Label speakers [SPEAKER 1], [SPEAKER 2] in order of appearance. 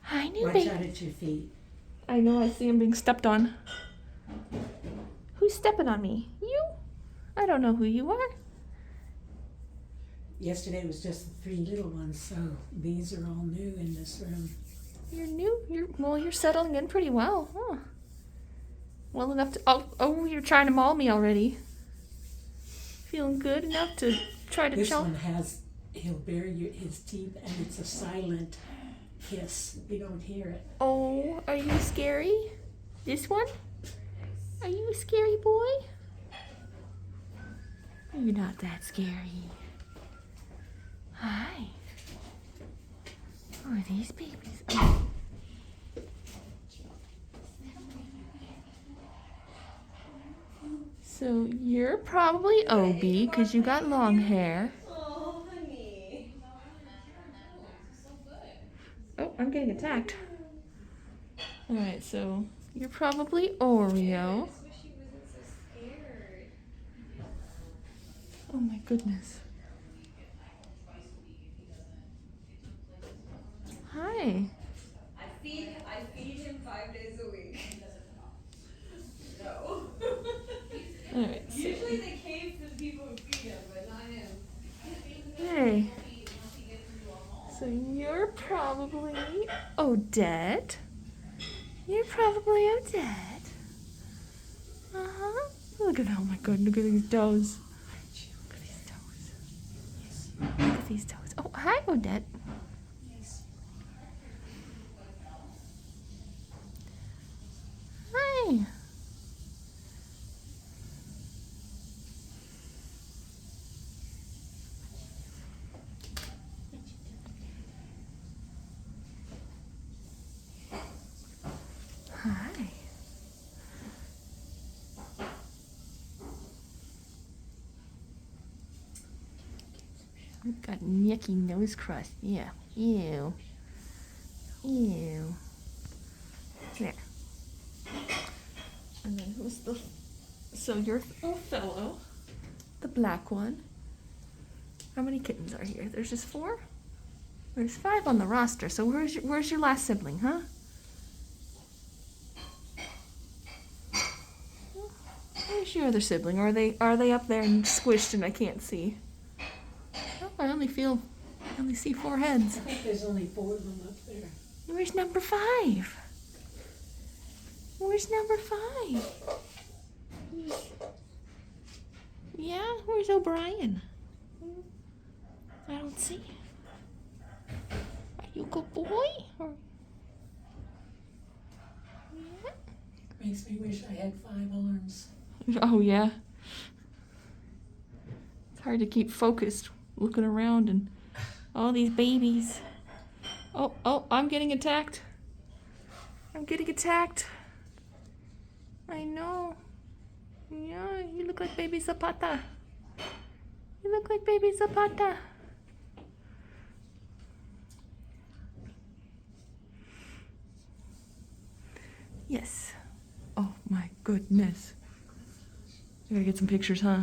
[SPEAKER 1] Hi, new
[SPEAKER 2] Watch
[SPEAKER 1] baby.
[SPEAKER 2] out at your feet.
[SPEAKER 1] I know, I see him being stepped on. Who's stepping on me? You? I don't know who you are.
[SPEAKER 2] Yesterday was just the 3 little ones, so these are all new in this room.
[SPEAKER 1] You're new? You're settling in pretty well, huh? Well enough to, oh, you're trying to maul me already. Feeling good enough to try to
[SPEAKER 2] This
[SPEAKER 1] chow?
[SPEAKER 2] one he'll bare his teeth, and it's a silent hiss. You don't hear it.
[SPEAKER 1] Oh, are you scary? This one? Are you a scary boy? You're not that scary. Hi. Who are these babies? Oh. So you're probably Obie because you got long hair.
[SPEAKER 3] Oh, honey.
[SPEAKER 1] Oh, I'm getting attacked. Alright, so you're probably Oreo.
[SPEAKER 3] I just wish he wasn't so scared.
[SPEAKER 1] Oh my goodness. Hi.
[SPEAKER 3] I feed him 5 days a week. No.
[SPEAKER 1] Alright, so.
[SPEAKER 3] Usually they cave for the people who feed him, but not him.
[SPEAKER 1] Hey. So you're probably Odette. You're probably Odette. Uh-huh. Look at, oh my god, look at these toes. Look at these toes. Look at these toes. Oh, hi, Odette. Hi. Hi. We've got yucky nose crust. Yeah. Ew. Ew. There. And then who's the... So your little fellow, the black one. How many kittens are here? There's just 4? There's 5 on the roster. So where's your last sibling, huh? Where's your other sibling? Are they up there and squished and I can't see? Oh, I only see 4 heads.
[SPEAKER 2] I think there's only 4 of them up there.
[SPEAKER 1] Where's number 5? Where's number 5? Yeah, where's O'Brien? I don't see. Are you a good boy? Or... Yeah.
[SPEAKER 2] Makes me wish I had 5 arms.
[SPEAKER 1] Oh yeah. It's hard to keep focused looking around and all these babies. Oh, I'm getting attacked. I'm getting attacked. I know. Yeah, you look like baby Zapata. You look like baby Zapata. Yes. Oh my goodness. I gotta get some pictures, huh?